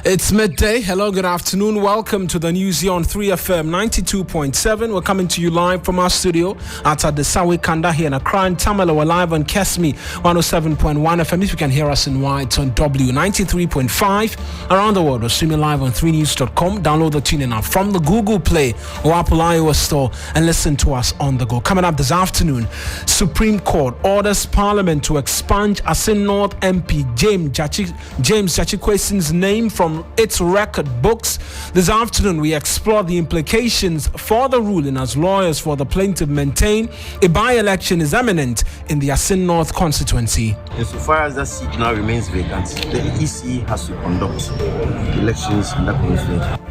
It's midday. Hello, good afternoon. Welcome to the news here on 3FM 92.7. We're coming to you live from our studio at the Sawi Kanda here in Accra and Tamale. We're live on Kesmi 107.1 FM. If you can hear us in white on W93.5 around the world, we're streaming live on 3news.com. Download the TuneIn app from the Google Play or Apple iOS store and listen to us on the go. Coming up this afternoon, Supreme Court orders Parliament to expunge Asin North MP James Jachikwesin's name from its record books. This afternoon, we explore the implications for the ruling as lawyers for the plaintiff maintain a by-election is imminent in the Asin North constituency. Insofar as that seat now remains vacant, the EC has to conduct elections in that constituency.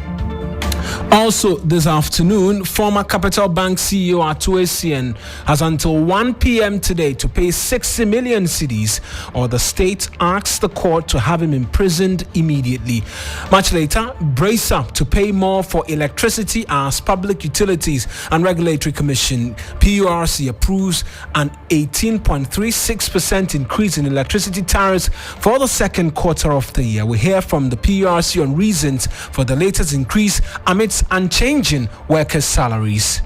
Also this afternoon, former Capital Bank CEO Akua has until 1 p.m. today to pay 60 million cedis, or the state asks the court to have him imprisoned immediately. Much later, brace up to pay more for electricity as Public Utilities and Regulatory Commission PURC approves an 18.36% increase in electricity tariffs for the second quarter of the year. We hear from the PURC on reasons for the latest increase amidst unchanging workers' salaries.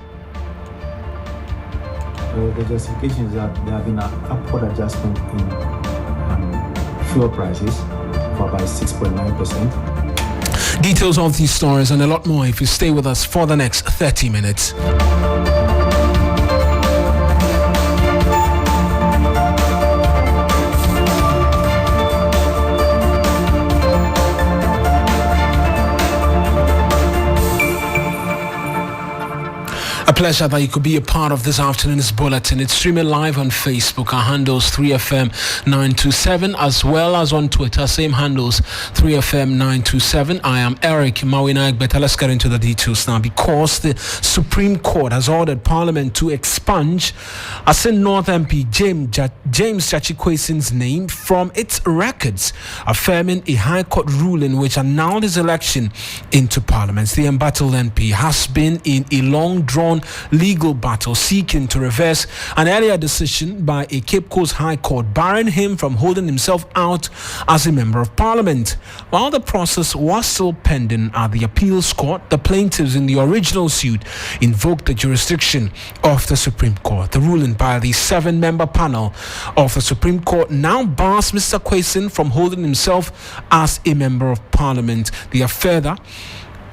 The justification is that there have been an upward adjustment in fuel prices for about 6.9%. Details of these stories and a lot more if you stay with us for the next 30 minutes. A pleasure that you could be a part of this afternoon's bulletin. It's streaming live on Facebook. Our handles 3FM927 as well as on Twitter. Same handles 3FM927. I am Eric Mawuena Egbeta. Let's get into the details now. Because the Supreme Court has ordered Parliament to expunge Asin North MP James Jachikwesin's name from its records, affirming a High Court ruling which annulled his election into Parliament. The embattled MP has been in a long-drawn legal battle seeking to reverse an earlier decision by a Cape Coast High Court barring him from holding himself out as a member of Parliament. While the process was still pending at the appeals court, the plaintiffs in the original suit invoked the jurisdiction of the Supreme Court. The ruling by the 7-member panel of the Supreme Court now bars Mr. Kwesin from holding himself as a member of Parliament. They have further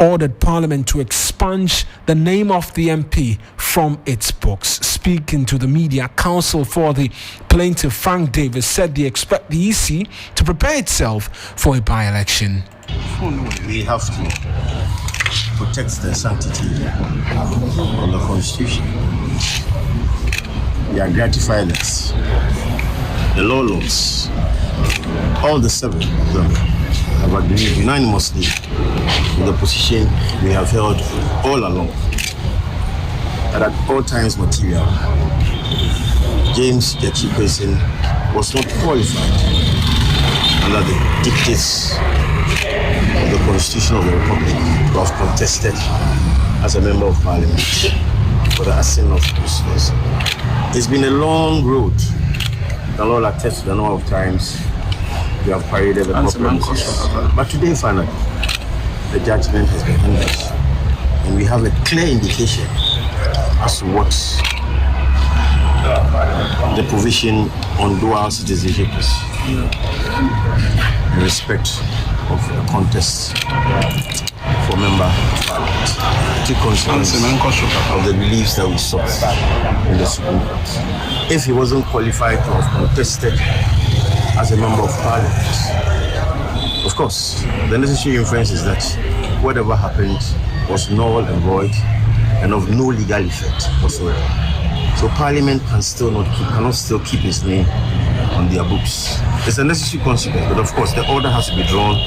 ordered Parliament to expunge the name of the MP from its books. Speaking to the media, counsel for the plaintiff Frank Davis said they expect the EC to prepare itself for a by-election. We have to protect the sanctity of the Constitution. We are gratified that the law lords, all the 7 of them, have agreed unanimously with the position we have held all along, that at all times material, James Jachikwesin was not qualified under the dictates of the Constitution of the Republic to have contested as a member of Parliament for the Asin North constituency. It's been a long road. The Lord attests to the number of times we have paraded the problems. But today, finally, the judgment has been rendered, and we have a clear indication as to what the provision on dual citizenship is in respect of the contest for member of Parliament. Take consequence of the beliefs that we sought in the Supreme Court. If he wasn't qualified to have contested as a member of Parliament, of course, the necessary inference is that whatever happened was null and void and of no legal effect whatsoever. So Parliament cannot still keep his name on their books. It's a necessary consequence, but of course the order has to be drawn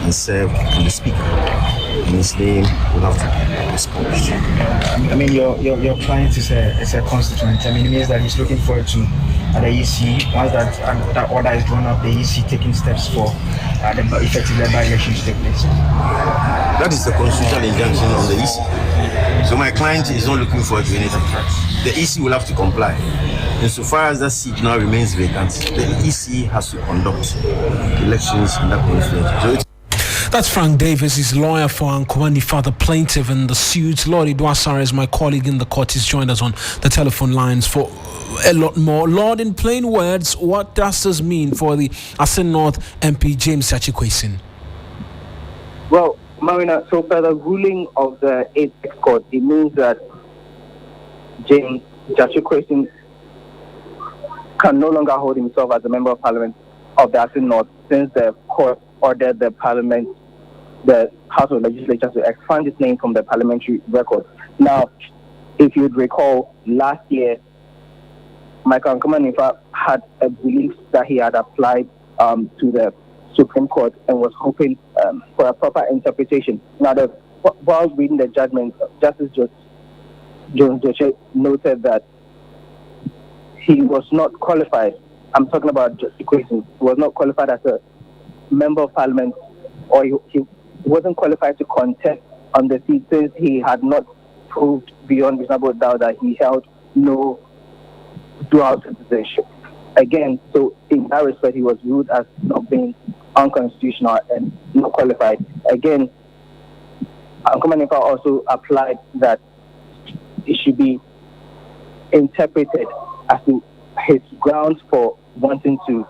and served on the Speaker, and his name will have to be expunged. I mean, your client is a constituent. I mean, it means that he's looking forward to the EC, once that order is drawn up, the EC taking steps for the effective by-election to take place. That is the constitutional injunction of the EC. So my client is not looking forward to anything. The EC will have to comply. Insofar as that seat now remains vacant, the EC has to conduct elections in that constituency. So That's Frank Davis, his lawyer for Akua, the plaintiff in the suit. Lord Idwasare is my colleague in the court. He's joined us on the telephone lines for a lot more. Lord, in plain words, what does this mean for the Asin North MP James Jachikwesin? Well, Mawuena, so by the ruling of the Apex Court, it means that James Jachikwesin can no longer hold himself as a member of parliament of the Asin North, since the court ordered the parliament, the House of Legislature, to expand its name from the parliamentary record. Now, if you'd recall, last year, Michael Nkoman had a belief that he had applied to the Supreme Court and was hoping for a proper interpretation. Now, while reading the judgment, Justice Jones Doche noted that he was not qualified. I'm talking about Justice Equation. He was not qualified as a member of parliament, or he wasn't qualified to contest on the seat, since he had not proved beyond reasonable doubt that he held no dual citizenship. Again, so in that respect, he was ruled as not being unconstitutional and not qualified. Again, Nkoman also applied that it should be interpreted as to his grounds for wanting to.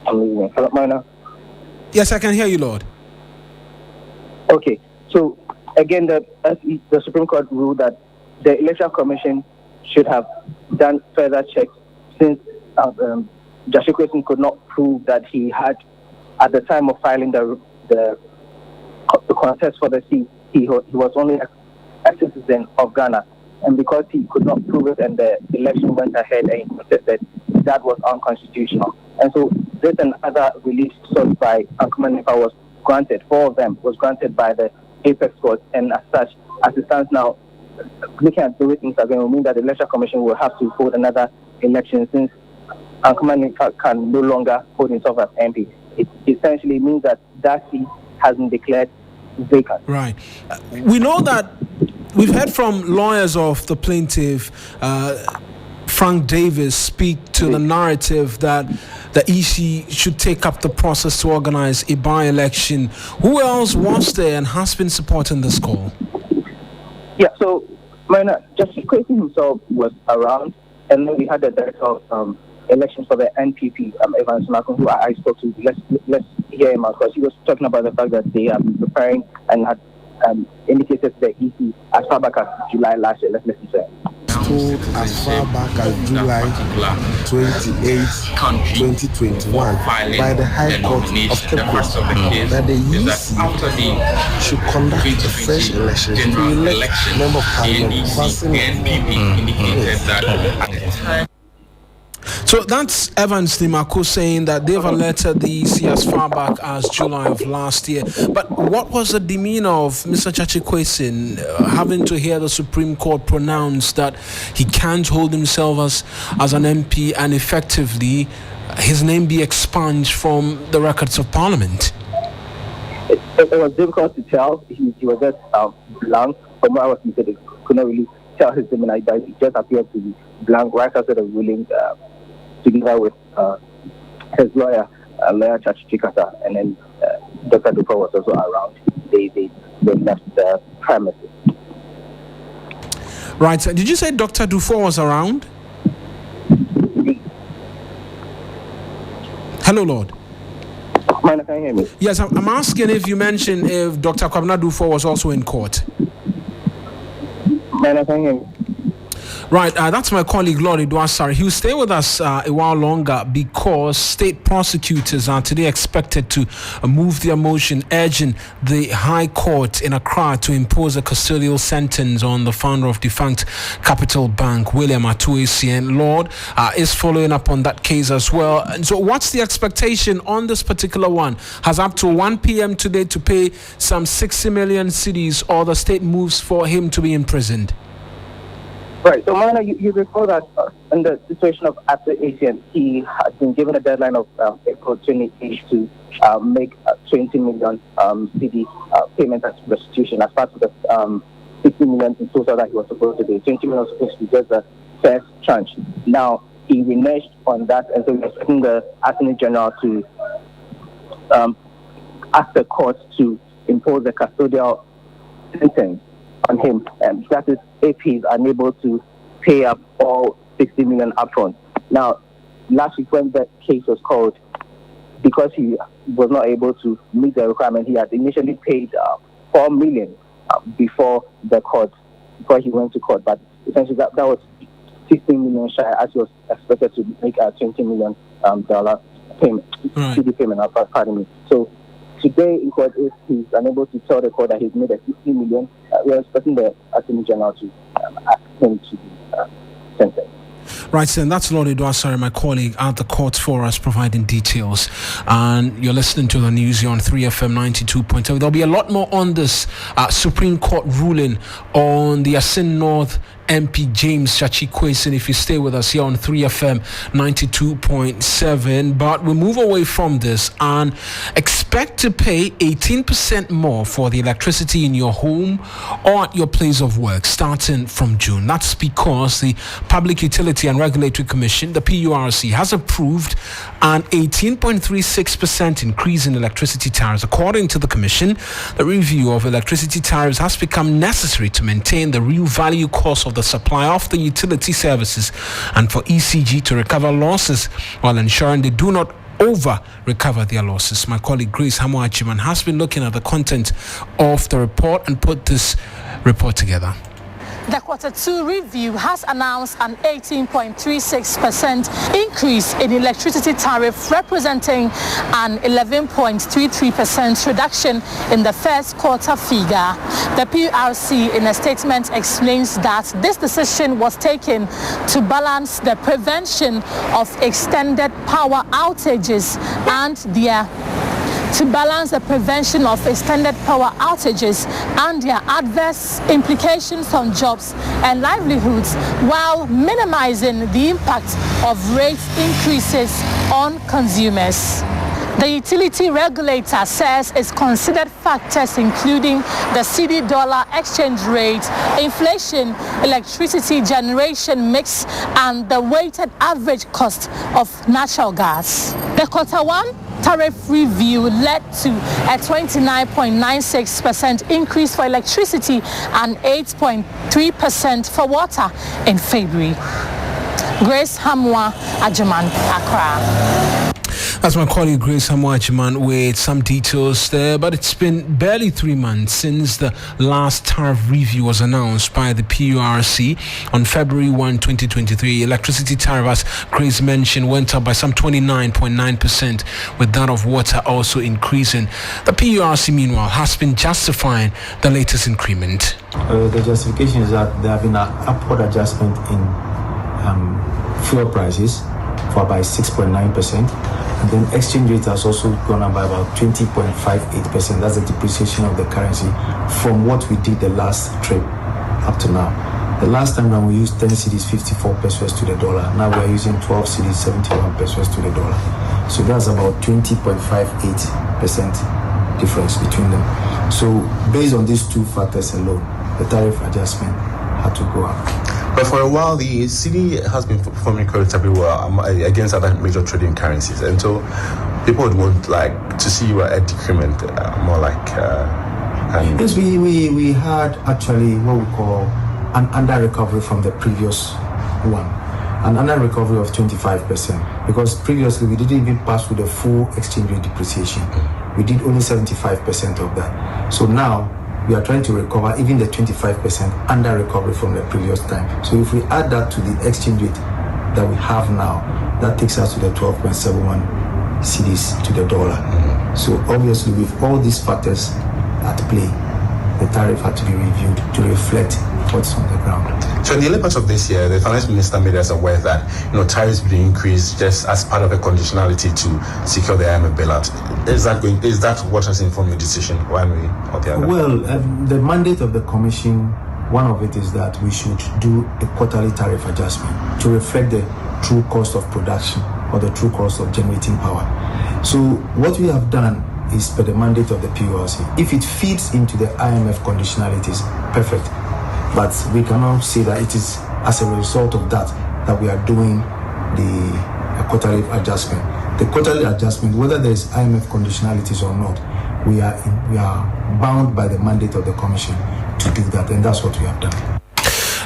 Hello, Yes, I can hear you, Lord. Okay, so again, the Supreme Court ruled that the Electoral Commission should have done further checks, since Jachikwesin could not prove that he had, at the time of filing the contest for the seat, he was only a citizen of Ghana. And because he could not prove it and the election went ahead and he contested, that was unconstitutional. And so this and other relief sought by Nkoman was granted. 4 of them was granted by the Apex Court. And as such, as it stands now, looking at the way things are going, will mean that the Electoral Commission will have to hold another election, since Nkoman can no longer hold himself as MP. It essentially means that seat has been declared vacant. Right. We know that we've heard from lawyers of the plaintiff, Frank Davis, speak to the narrative that the EC should take up the process to organize a by-election. Who else was there and has been supporting this call? Yeah, so Justice Kwesi himself was around, and then we had the director of elections for the NPP, Evans Malcolm, who I spoke to. Let's hear him out, because he was talking about the fact that they are preparing and had indicated to the EC as far back as July last year. Let's listen to him. Told as far back as July 28, 2021 by the High Court of Cape that the EC should conduct a fresh election to elect member of parliament. So that's Evans Nimako saying that they've alerted the EC as far back as July of last year. But what was the demeanor of Mr. Jachikwesin having to hear the Supreme Court pronounce that he can't hold himself as an MP and effectively his name be expunged from the records of Parliament? It was difficult to tell. He was just blank. From what I was considered, could not really tell his demeanor. He just appeared to be blank right after the ruling, together with his lawyer Chachi Chikata, and then Dr. Dufour was also around. They left the premises. Right. So did you say Dr. Dufour was around? Hello, Lord. Man, can you hear me? Yes, I'm asking if you mentioned if Dr. Kwabena Dufour was also in court. Man, can you hear me? Right, that's my colleague Lord Idwasare. He will stay with us a while longer because state prosecutors are today expected to move their motion urging the High Court in Accra to impose a custodial sentence on the founder of defunct Capital Bank, William Atuisi, and Lord is following up on that case as well. And so what's the expectation on this particular one? Has up to 1 p.m. today to pay some 60 million cedis, or the state moves for him to be imprisoned? Right. So, Mawuena, you recall that in the situation of Atuisi, he had been given a deadline of April 28th to make 20 million CD payment as restitution as part of the 60 million in total that he was supposed to do. 20 million was supposed to be just the first tranche. Now, he reneged on that, and so we're expecting the Attorney General to asked the court to impose a custodial sentence on him. That is, if he's unable to pay up all 60 million upfront. Now, last week when the case was called, because he was not able to meet the requirement, he had initially paid 4 million before he went to court. But essentially, that was 16 million shy, as he was expected to make a $20 million payment, CD payment. Pardon me. So today in court, if he's unable to tell the court that he's made a 60 million, we are expecting the Attorney General to ask him to be sentenced. Right, then that's Lord Edwasari, my colleague at the court for us, providing details. And you're listening to the news here on 3FM 92.7. There'll be a lot more on this Supreme Court ruling on the Asin North MP James Chachikwesin if you stay with us here on 3FM 92.7. But we move away from this and expect to pay 18% more for the electricity in your home or at your place of work starting from June. That's because the Public Utility and Regulatory Commission, the PURC, has approved an 18.36% increase in electricity tariffs. According to the Commission, the review of electricity tariffs has become necessary to maintain the real value cost of the supply of the utility services and for ECG to recover losses while ensuring they do not over-recover their losses. My colleague Grace Hamuachiman has been looking at the content of the report and put this report together. The Q2 review has announced an 18.36% increase in electricity tariff, representing an 11.33% reduction in the first quarter figure. The PURC, in a statement, explains that this decision was taken to balance the prevention of extended power outages and their adverse implications on jobs and livelihoods, while minimizing the impact of rate increases on consumers. The utility regulator says it's considered factors including the CD-dollar exchange rate, inflation, electricity generation mix, and the weighted average cost of natural gas. The Q1 tariff review led to a 29.96% increase for electricity and 8.3% for water in February. Grace Hamwa, Ajuman, Accra. That's my colleague Grace Hamuachiman with some details there. But it's been barely 3 months since the last tariff review was announced by the PURC on February 1, 2023. Electricity tariff, as Grace mentioned, went up by some 29.9%, with that of water also increasing. The PURC, meanwhile, has been justifying the latest increment. The justification is that there have been an upward adjustment in fuel prices for about 6.9%. And then exchange rate has also gone up by about 20.58%. That's the depreciation of the currency from what we did the last trip up to now. The last time when we used 10 cedis, 54 pesos to the dollar. Now we're using 12 cedis, 71 pesos to the dollar. So that's about 20.58% difference between them. So based on these two factors alone, the tariff adjustment had to go up. But for a while, the cedi has been performing relatively well against other major trading currencies, and so people would want to see a decrement, more like. Yes, we had actually what we call an under recovery from the previous one, an under recovery of 25%, because previously we didn't even pass through the full exchange rate depreciation. We did only 75% of that. So now we are trying to recover even the 25% under recovery from the previous time. So if we add that to the exchange rate that we have now, that takes us to the 12.71 cedis to the dollar. So obviously with all these factors at play, the tariff had to be reviewed to reflect what's on the ground. So in the early part of this year, the finance minister made us aware that tariffs will be increased just as part of a conditionality to secure the IMF bailout. Is that what has informed your decision, one way or the other? Well, the mandate of the commission, one of it is that we should do a quarterly tariff adjustment to reflect the true cost of production or the true cost of generating power. So what we have done is per the mandate of the PURC. If it feeds into the IMF conditionalities, perfect. But we cannot say that it is as a result of that we are doing the quarterly adjustment. The quarterly adjustment, whether there is IMF conditionalities or not, we are bound by the mandate of the commission to do that, and that's what we have done.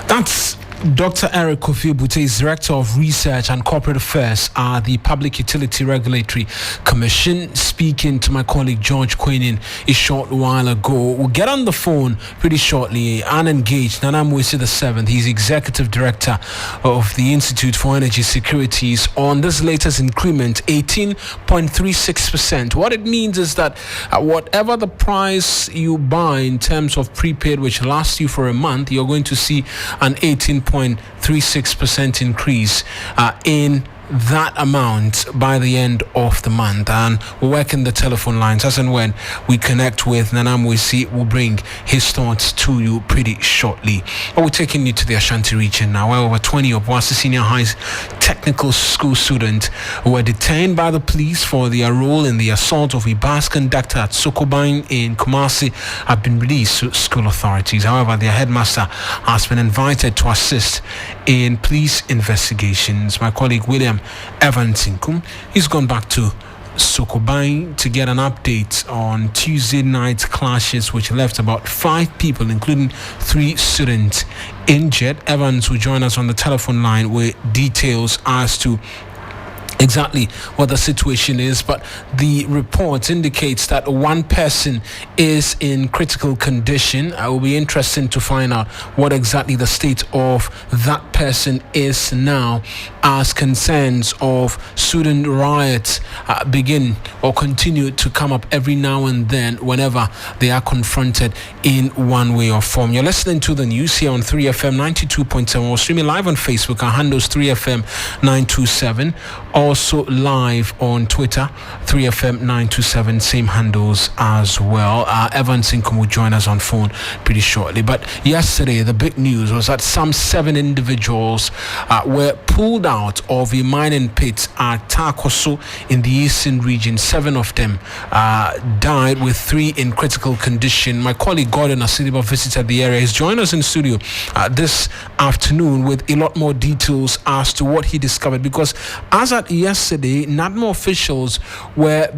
That's Dr. Eric Kofi Bute is Director of Research and Corporate Affairs at the Public Utility Regulatory Commission, speaking to my colleague George Queenan a short while ago. We'll get on the phone pretty shortly and engage Nana Mawuena VII. He's Executive Director of the Institute for Energy Securities on this latest increment, 18.36%. What it means is that whatever the price you buy in terms of prepaid, which lasts you for a month, you're going to see an 18.36% increase in that amount by the end of the month. And we're working the telephone lines as and when we connect with Nana Mawuena, we'll bring his thoughts to you pretty shortly. But we're taking you to the Ashanti region now, where over 20 of Wasi Senior High's technical school students were detained by the police for their role in the assault of a bus conductor at Sokoban in Kumasi have been released to school authorities. However, their headmaster has been invited to assist in police investigations. My colleague William Evansinkum, he's gone back to Sokoban to get an update on Tuesday night clashes which left about 5 people, including 3 students, injured. Evans will join us on the telephone line with details as to exactly what the situation is, but the report indicates that 1 person is in critical condition. I will be interested to find out what exactly the state of that person is now, as concerns of student riots begin or continue to come up every now and then whenever they are confronted in one way or form. You're listening to the news here on 3FM 92.7. We're streaming live on Facebook. Our handle's 3FM 927. Also live on Twitter, 3FM 927, same handles as well. Evan Sinkum will join us on phone pretty shortly. But yesterday, the big news was that some 7 individuals were pulled out of a mining pit at Takoso in the eastern region. 7 of them died, with 3 in critical condition. My colleague Gordon Asidiba visited the area. He's joined us in studio this afternoon with a lot more details as to what he discovered, because as at yesterday, NADMO officials were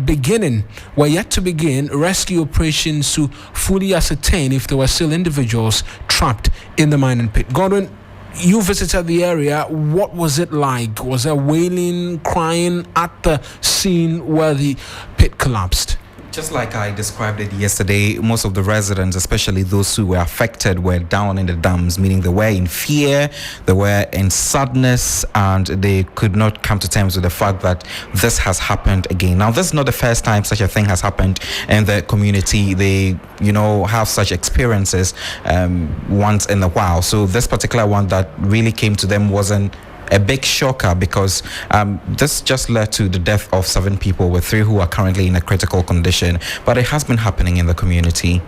yet to begin rescue operations to fully ascertain if there were still individuals trapped in the mining pit. Gordon, you visited the area. What was it like? Was there wailing, crying at the scene where the pit collapsed? Just like I described it yesterday, most of the residents, especially those who were affected, were down in the dumps, meaning they were in fear, they were in sadness, and they could not come to terms with the fact that this has happened again. Now, this is not the first time such a thing has happened in the community. They, have such experiences once in a while. So this particular one that really came to them wasn't a big shocker, because this just led to the death of 7 people, with 3 who are currently in a critical condition. But it has been happening in the community.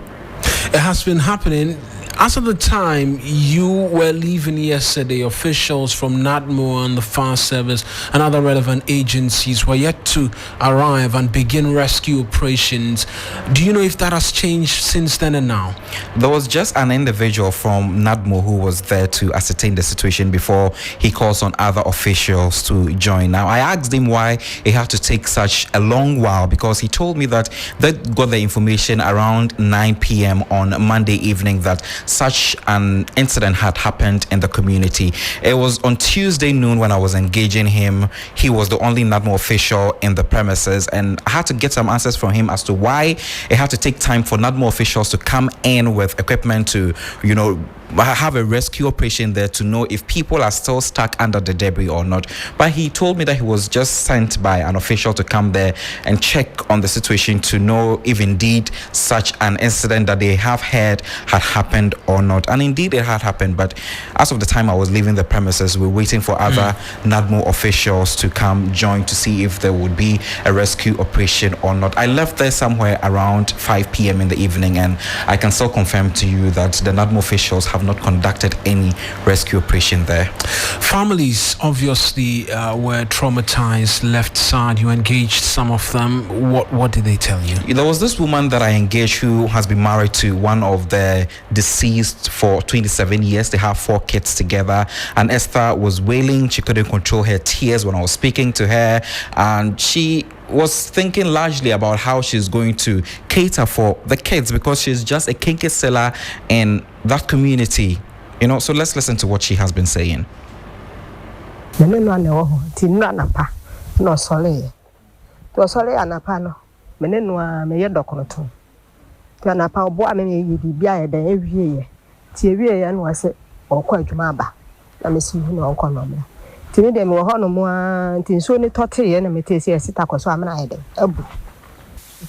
It has been happening. As of the time you were leaving yesterday, officials from NADMO and the Fire Service and other relevant agencies were yet to arrive and begin rescue operations. Do you know if that has changed since then and now? There was just an individual from NADMO who was there to ascertain the situation before he calls on other officials to join. Now, I asked him why it had to take such a long while, because he told me that they got the information around 9 p.m. on Monday evening that such an incident had happened in the community. It was on Tuesday noon when I was engaging him. He was the only NADMO official in the premises, and I had to get some answers from him as to why it had to take time for NADMO officials to come in with equipment to, have a rescue operation there to know if people are still stuck under the debris or not. But he told me that he was just sent by an official to come there and check on the situation to know if indeed such an incident that they have heard had happened or not. And indeed it had happened, but as of the time I was leaving the premises, we were waiting for other NADMO officials to come join to see if there would be a rescue operation or not. I left there somewhere around 5 p.m. in the evening, and I can still confirm to you that the NADMO officials have not conducted any rescue operation there. Families obviously were traumatized, left sad. You engaged some of them. What did they tell you? There was this woman that I engaged who has been married to one of the deceased for 27 years. They have 4 kids together, and Esther was wailing. She couldn't control her tears when I was speaking to her, and she was thinking largely about how she's going to cater for the kids because she's just a kinky seller in that community. So let's listen to what she has been saying. Tini dem wo hono mo tinso ni tote na metesi asita kwaso amana ayede abu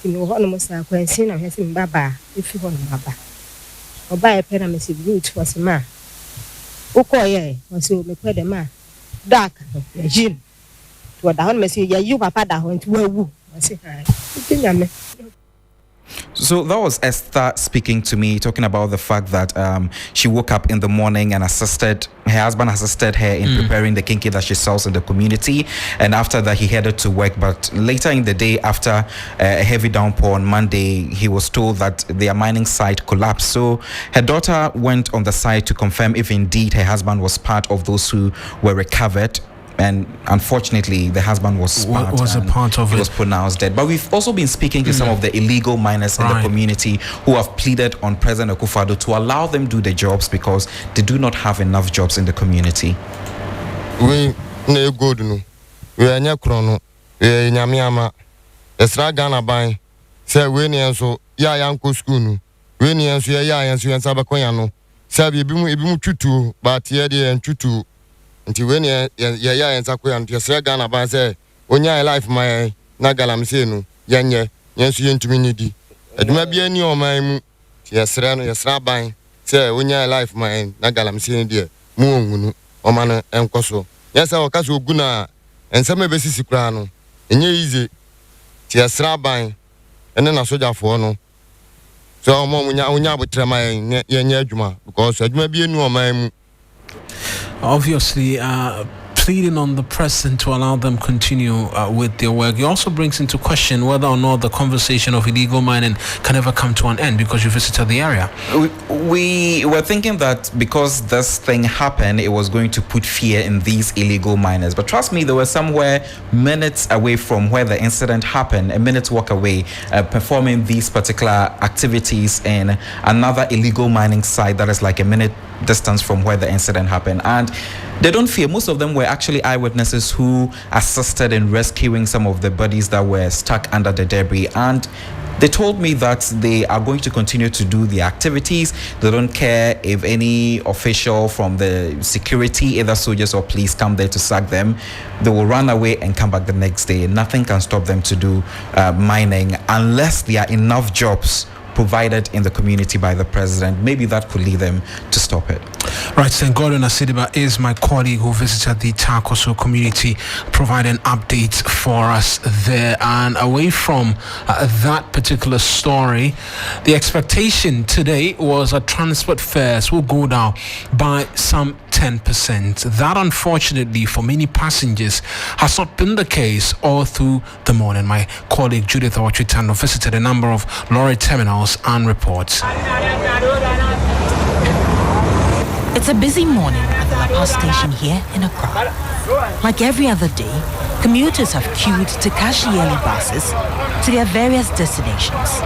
tini wo hono mo sa kwansi na hwese mbaba efi hono baba oba e pena mesi root wase ma ukoye wase o mepede ma dark ya jim to da hono mesi ya yu papa da ho nti wawu wase ha tinyame. So that was Esther speaking to me, talking about the fact that she woke up in the morning and her husband assisted her in preparing the kinky that she sells in the community. And after that, he headed to work. But later in the day, after a heavy downpour on Monday, he was told that their mining site collapsed. So her daughter went on the site to confirm if indeed her husband was part of those who were recovered. And unfortunately, the husband was pronounced dead. But we've also been speaking to some of the illegal miners in the community who have pleaded on President Akufo-Addo to allow them do the jobs because they do not have enough jobs in the community. We ne good no. We anya krono. We nyamiama. Esra Ghana ban. Say we ni enso ya yanko school no. We ni enso ya enso yansa bakonya no. Say bimu tutu but ye de tutu. Nti when ya ensa ko ya Esra Ghana ban say onya life my na galam say no yenye yenso yentumi nidi. Aduma bia ni o man mu. Esra ban say onya life my na galam say no mu onhunu o man enkoso. Yes, I was guna and some of the crano. And easy. Esra ban and then a soldier for no. So, Mom, when you would try my Juma because I may be a new man. Obviously, pleading on the president to allow them continue with their work. It also brings into question whether or not the conversation of illegal mining can ever come to an end because you visited the area. We were thinking that because this thing happened, it was going to put fear in these illegal miners. But trust me, they were somewhere minutes away from where the incident happened, a minute's walk away, performing these particular activities in another illegal mining site that is like a minute distance from where the incident happened. And they don't fear. Most of them were actually eyewitnesses who assisted in rescuing some of the bodies that were stuck under the debris. And they told me that they are going to continue to do the activities. They don't care if any official from the security, either soldiers or police, come there to sack them. They will run away and come back the next day. Nothing can stop them to do mining unless there are enough jobs provided in the community by the president. Maybe that could lead them to stop it. Right, St. Gordon Asidiba is my colleague who visited the Takoso community, providing updates for us there. And away from that particular story, the expectation today was that transport fares will go down by some 10%. That, unfortunately, for many passengers, has not been the case all through the morning. My colleague Judith Awachitano visited a number of lorry terminals and reports. It's a busy morning at the La Paz station here in Akua. Like every other day, commuters have queued to catch yearly buses to their various destinations.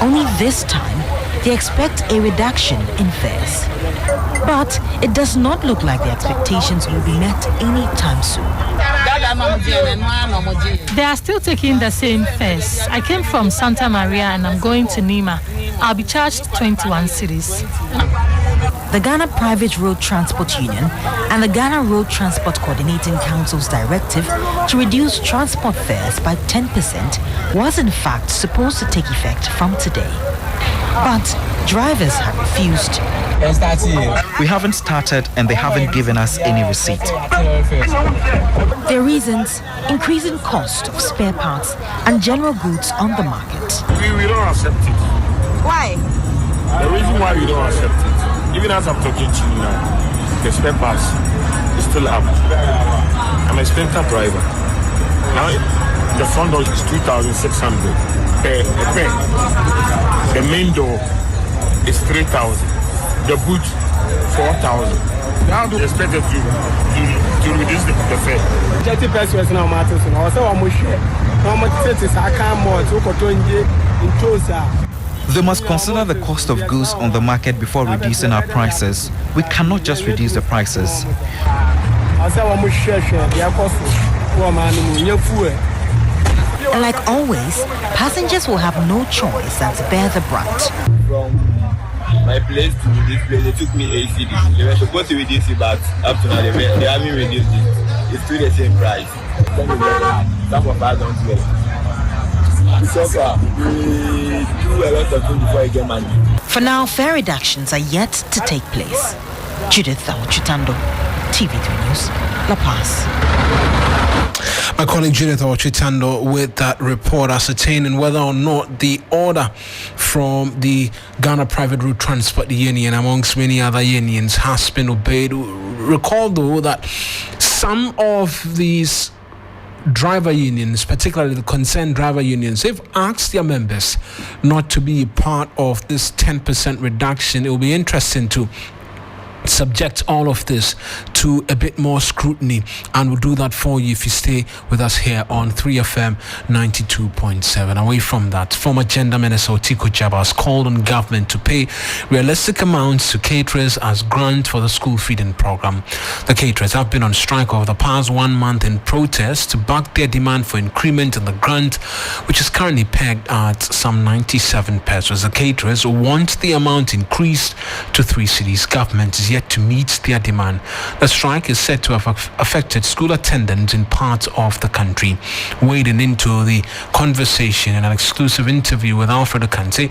Only this time, they expect a reduction in fares. But it does not look like the expectations will be met anytime soon. They are still taking the same fares. I came from Santa Maria and I'm going to Nima. I'll be charged 21 cedis. The Ghana Private Road Transport Union and the Ghana Road Transport Coordinating Council's directive to reduce transport fares by 10% was in fact supposed to take effect from today. But drivers have refused. We haven't started and they haven't given us any receipt. Their reasons: increasing cost of spare parts and general goods on the market. We don't accept it. Why? The reason why we don't accept it, even as I'm talking to you now, the spare parts is still up. I'm a sprinter driver. Now the front door is 2,600 per pair. The main door is 3,000. The boot 4,000. Now they expect us to reduce the fare. 30 pesos now matters and also how much They must consider the cost of goods on the market before reducing our prices. We cannot just reduce the prices. And like always, passengers will have no choice than to bear the brunt. From my place to this place, it took me 8 cities. They were supposed to reduce it, but up to now they haven't reduced it. It's still the same price. Some of us don't work. So far, we do a lot of things before I get money. For now, fare reductions are yet to take place. Judith Chutando, TV3 News, La Paz. My colleague Judith Ochitando with that report ascertaining whether or not the order from the Ghana Private Road Transport Union, amongst many other unions, has been obeyed. Recall though that some of these driver unions, particularly the concerned driver unions, they've asked their members not to be part of this 10% reduction. It will be interesting to subject all of this to a bit more scrutiny, and we'll do that for you if you stay with us here on 3FM 92.7. Away from that, former Gender Minister Otiko Jaba has called on government to pay realistic amounts to caterers as grant for the school feeding program. The caterers have been on strike over the past 1 month in protest to back their demand for increment in the grant, which is currently pegged at some 97 pesos. The caterers want the amount increased to 3 cities. Government is yet to meet their demand. The strike is said to have affected school attendance in parts of the country. Wading into the conversation in an exclusive interview with Alfred Akante,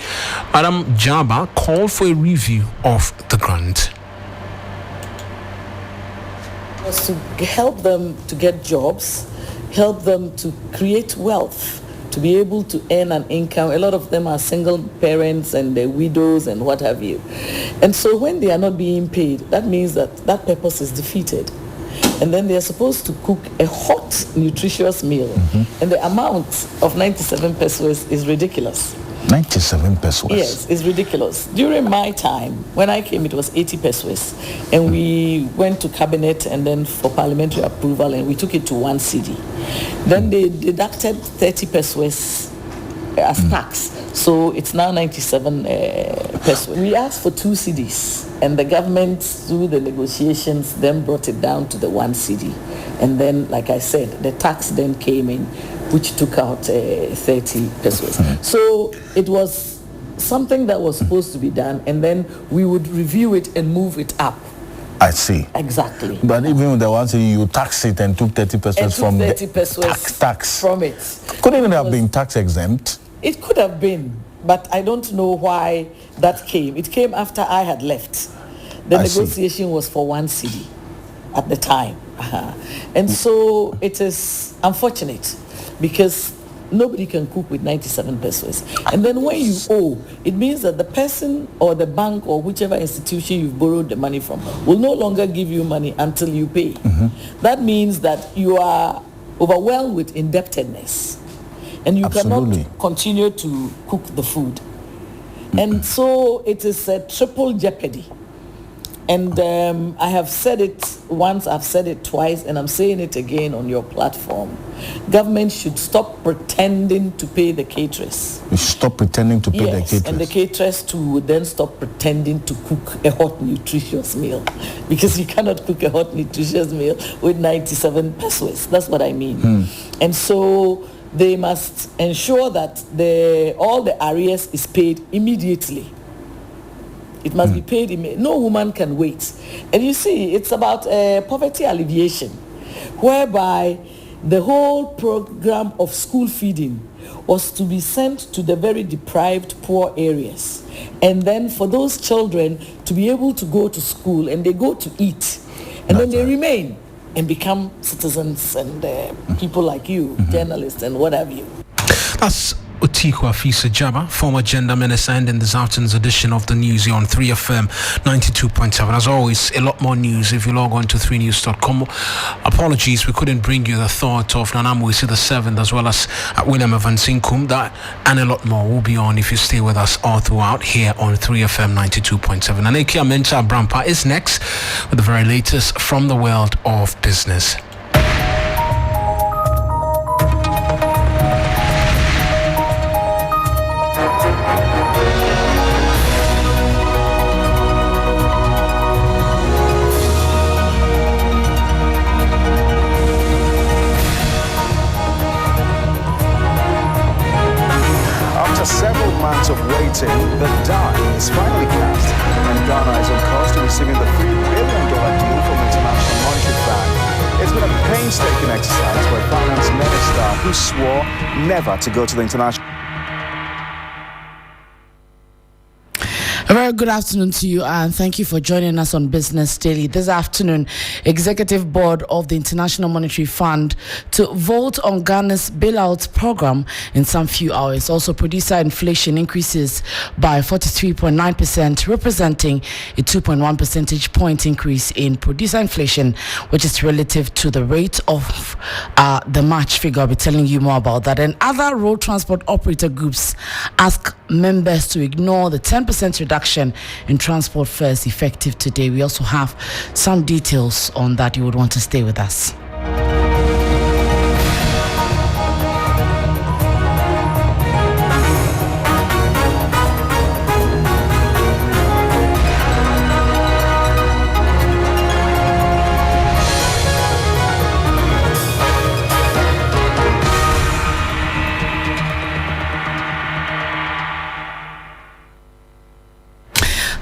Madam Jaba called for a review of the grant. Was to help them to get jobs, help them to create wealth, to be able to earn an income. A lot of them are single parents and they're widows and what have you. And so when they are not being paid, that means that that purpose is defeated. And then they are supposed to cook a hot, nutritious meal. Mm-hmm. And the amount of 97 pesos is ridiculous. 97 pesos? Yes, it's ridiculous. During my time, when I came, it was 80 pesos. And we went to cabinet and then for parliamentary approval, and we took it to 1 cedi. Then they deducted 30 pesos as tax. So it's now 97 pesos. We asked for 2 cedis, and the government, through the negotiations, then brought it down to the 1 cedi. And then, like I said, the tax then came in, which took out 30 pesos. So it was something that was supposed to be done, and then we would review it and move it up. I see. Exactly. But even the ones you tax it and took 30 pesos from 30 pesos tax from it. Couldn't it have been tax exempt? It could have been, but I don't know why that came. It came after I had left. The negotiation was for 1 cedi at the time. And so it is unfortunate because nobody can cook with 97 pesos. And then when you owe, it means that the person or the bank or whichever institution you've borrowed the money from will no longer give you money until you pay. Mm-hmm. That means that you are overwhelmed with indebtedness and you cannot continue to cook the food. Mm-hmm. And so it is a triple jeopardy. And I have said it once, I've said it twice, and I'm saying it again on your platform. Government should stop pretending to pay the caterers. You should stop pretending to pay the caterers. And the caterers too would then stop pretending to cook a hot, nutritious meal. Because you cannot cook a hot, nutritious meal with 97 pesos. That's what I mean. And so they must ensure that all the arrears is paid immediately. It must be paid. No woman can wait. And you see, it's about poverty alleviation, whereby the whole program of school feeding was to be sent to the very deprived, poor areas. And then for those children to be able to go to school and they go to eat. And then they remain and become citizens and people like you, journalists and what have you. That's Otiko Afisa Jaba, former Gender Minister, and in this afternoon's edition of the news here on 3FM 92.7. As always, a lot more news if you log on to 3news.com. Apologies, we couldn't bring you the thought of Nana Mawuena the 7th, as well as William Evansinkum. That and a lot more will be on if you stay with us all throughout here on 3FM 92.7. And Mensah Aborampah is next with the very latest from the world of business. After several months of waiting, the die is finally cast, and Ghana is on course to receiving the $3 billion deal from the International Monetary Fund. It's been a painstaking exercise by Finance Minister who swore never to go to the international. A very good afternoon to you, and thank you for joining us on Business Daily. This afternoon, Executive Board of the International Monetary Fund to vote on Ghana's bailout program in some few hours. Also, producer inflation increases by 43.9%, representing a 2.1 percentage point increase in producer inflation, which is relative to the rate of the March figure. I'll be telling you more about that. And other road transport operator groups ask members to ignore the 10% reduction in transport fares effective today. We also have some details on that. You would want to stay with us.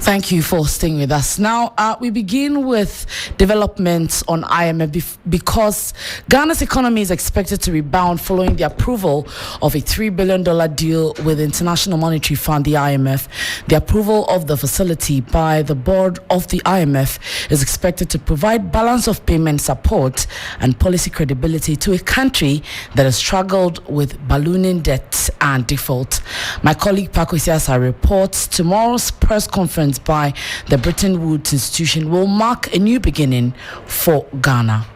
Thank you for staying with us. Now, we begin with developments on IMF because Ghana's economy is expected to rebound following the approval of a $3 billion deal with the International Monetary Fund, the IMF. The approval of the facility by the board of the IMF is expected to provide balance of payment support and policy credibility to a country that has struggled with ballooning debt and default. My colleague Paco Isiasa reports tomorrow's press conference by the Bretton Woods institution will mark a new beginning for Ghana.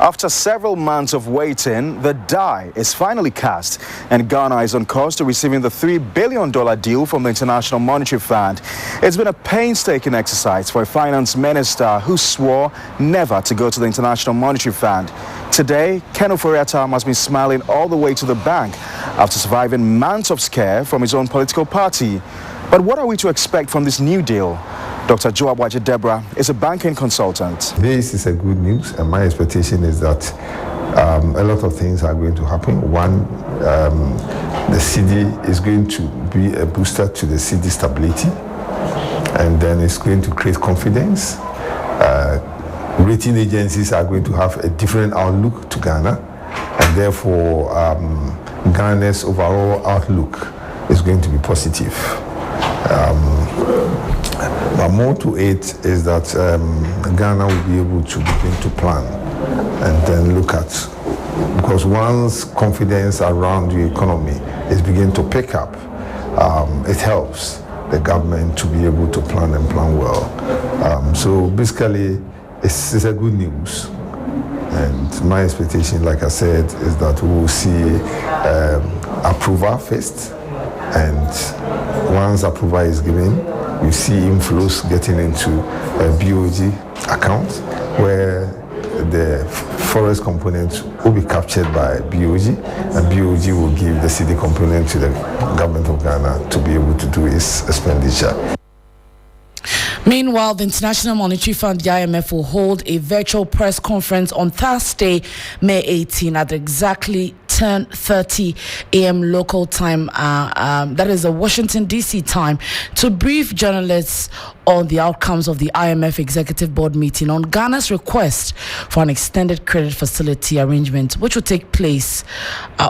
After several months of waiting, the die is finally cast, and Ghana is on course to receiving the $3 billion deal from the International Monetary Fund. It's been a painstaking exercise for a finance minister who swore never to go to the International Monetary Fund. Today, Ken Ofori-Atta must be smiling all the way to the bank after surviving months of scare from his own political party. But what are we to expect from this new deal? Dr. Joab Deborah is a banking consultant. This is a good news, and my expectation is that a lot of things are going to happen. One, the CD is going to be a booster to the CD stability, and then it's going to create confidence. Rating agencies are going to have a different outlook to Ghana, and therefore Ghana's overall outlook is going to be positive. But more to it is that Ghana will be able to begin to plan and then look at, because once confidence around the economy is beginning to pick up, it helps the government to be able to plan and plan well. So basically, it's a good news. And my expectation, like I said, is that we will see approval first. And once approval is given, you see inflows getting into a BOG account where the forest component will be captured by BOG, and BOG will give the CD component to the government of Ghana to be able to do its expenditure. Meanwhile, the International Monetary Fund, the IMF, will hold a virtual press conference on Thursday, May 18 at exactly 10:30 a.m. local time, that is a Washington, D.C. time, to brief journalists on the outcomes of the IMF Executive Board meeting on Ghana's request for an extended credit facility arrangement, which will take place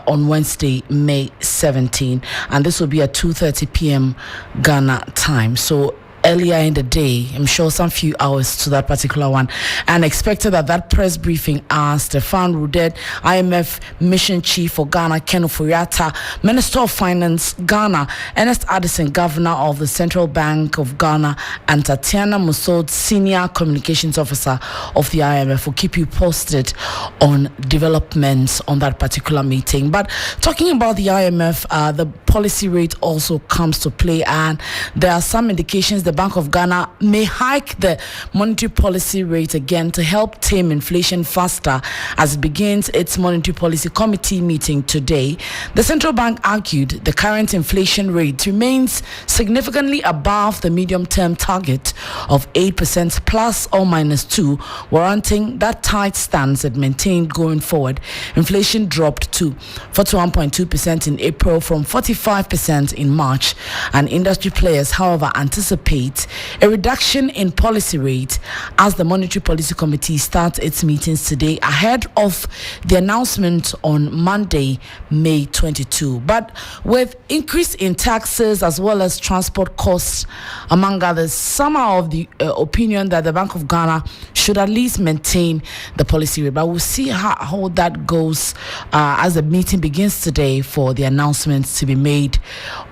on Wednesday, May 17. And this will be at 2:30 p.m. Ghana time. So earlier in the day, I'm sure some few hours to that particular one, and expected that press briefing as Stefan Rudet, IMF Mission Chief for Ghana, Ken Ofori-Atta, Minister of Finance, Ghana, Ernest Addison, Governor of the Central Bank of Ghana, and Tatiana Musod, Senior Communications Officer of the IMF, will keep you posted on developments on that particular meeting. But talking about the IMF, the policy rate also comes to play, and there are some indications the Bank of Ghana may hike the monetary policy rate again to help tame inflation faster as it begins its monetary policy committee meeting today. The central bank argued the current inflation rate remains significantly above the medium-term target of 8% plus or minus 2, warranting that tight stance it maintained going forward. Inflation dropped to 41.2% in April from 45% in March, and industry players, however, anticipate a reduction in policy rate as the Monetary Policy Committee starts its meetings today ahead of the announcement on Monday, May 22. But with increase in taxes as well as transport costs, among others, some are of the opinion that the Bank of Ghana should at least maintain the policy rate. But we'll see how that goes as the meeting begins today for the announcements to be made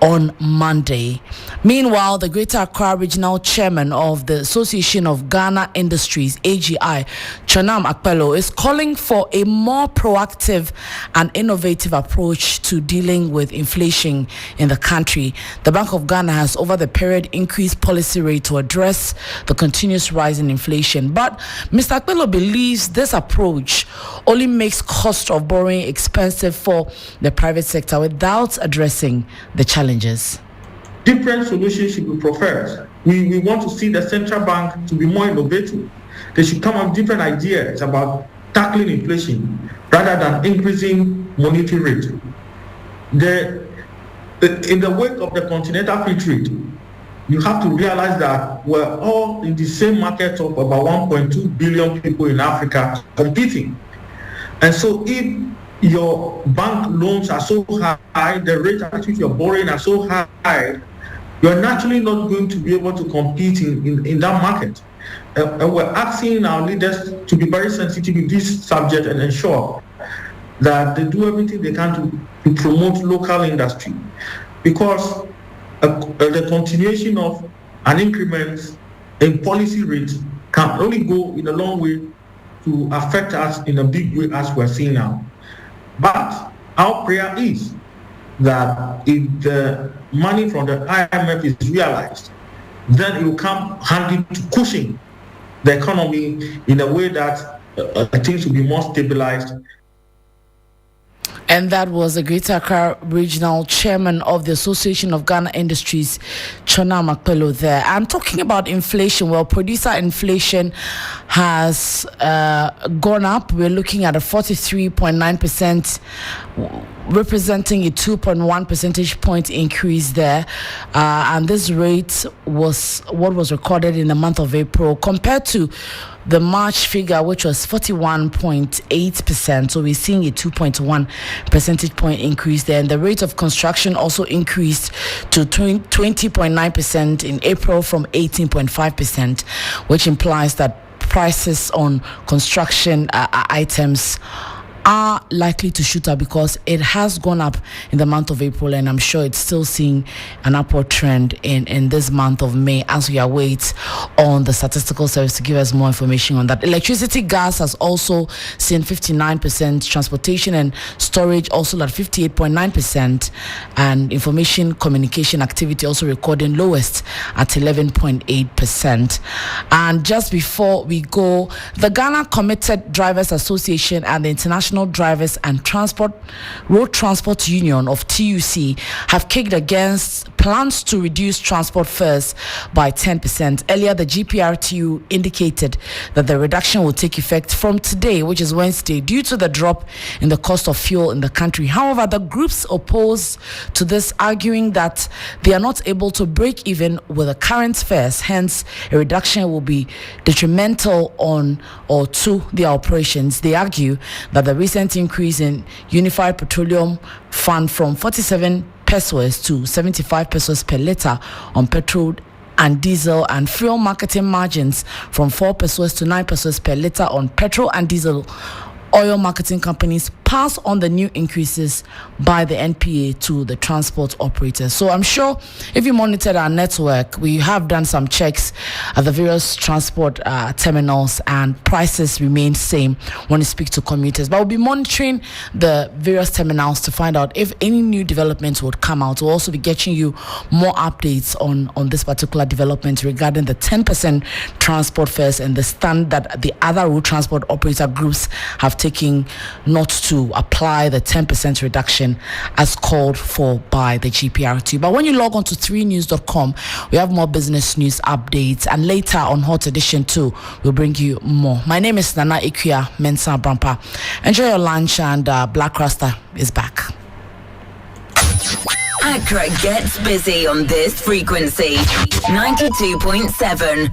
on Monday. Meanwhile, the Greater Accra Regional Chairman of the Association of Ghana Industries, AGI, Chonam Akpelo, is calling for a more proactive and innovative approach to dealing with inflation in the country. The Bank of Ghana has over the period increased policy rate to address the continuous rise in inflation. But Mr. Akpelo believes this approach only makes cost of borrowing expensive for the private sector without addressing the challenges. Different solutions should be preferred. We want to see the central bank to be more innovative. They should come up with different ideas about tackling inflation rather than increasing monetary rate. In the wake of the continental free trade, you have to realize that we're all in the same market of about 1.2 billion people in Africa competing. And so if your bank loans are so high, the rate at which you're borrowing are so high, you're naturally not going to be able to compete in that market. And we're asking our leaders to be very sensitive to this subject and ensure that they do everything they can to promote local industry. Because the continuation of an increment in policy rates can only go in a long way to affect us in a big way as we're seeing now. But our prayer is that if the money from the IMF is realized, then it will come handy to cushion the economy in a way that things will be more stabilized. And that was the Greater Accra Regional Chairman of the Association of Ghana Industries, Chonam Akpelo there. I'm talking about inflation. Well, producer inflation has gone up. We're looking at a 43.9%, representing a 2.1 percentage point increase there. And this rate was what was recorded in the month of April compared to the March figure, which was 41.8%. So we're seeing a 2.1 percentage point increase there. And the rate of construction also increased to 20.9% in April from 18.5%, which implies that prices on construction items are likely to shoot up because it has gone up in the month of April, and I'm sure it's still seeing an upward trend in this month of May as we await on the statistical service to give us more information on that. Electricity, gas has also seen 59%, transportation and storage also at 58.9%, and information communication activity also recording lowest at 11.8%. And just before we go, the Ghana Committed Drivers Association and the International Drivers and Road Transport Union of TUC have kicked against plans to reduce transport fares by 10%. Earlier, the GPRTU indicated that the reduction will take effect from today, which is Wednesday, due to the drop in the cost of fuel in the country. However, the groups opposed to this, arguing that they are not able to break even with the current fares. Hence, a reduction will be detrimental on or to their operations. They argue that the recent increase in Unified Petroleum Fund from 47 pesos to 75 pesos per litre on petrol and diesel, and fuel marketing margins from 4 pesos to 9 pesos per litre on petrol and diesel. Oil marketing companies pass on the new increases by the NPA to the transport operators. So I'm sure if you monitored our network, we have done some checks at the various transport terminals, and prices remain same when you speak to commuters. But we'll be monitoring the various terminals to find out if any new developments would come out. We'll also be getting you more updates on this particular development regarding the 10% transport fares and the stand that the other road transport operator groups have taken not to apply the 10% reduction as called for by the GPRT. But when you log on to 3news.com, we have more business news updates, and later on Hot Edition 2, we'll bring you more. My name is Nana Akua Mensah Aborampah. Enjoy your lunch, and Black Rasta is back. Accra gets busy on this frequency, 92.7.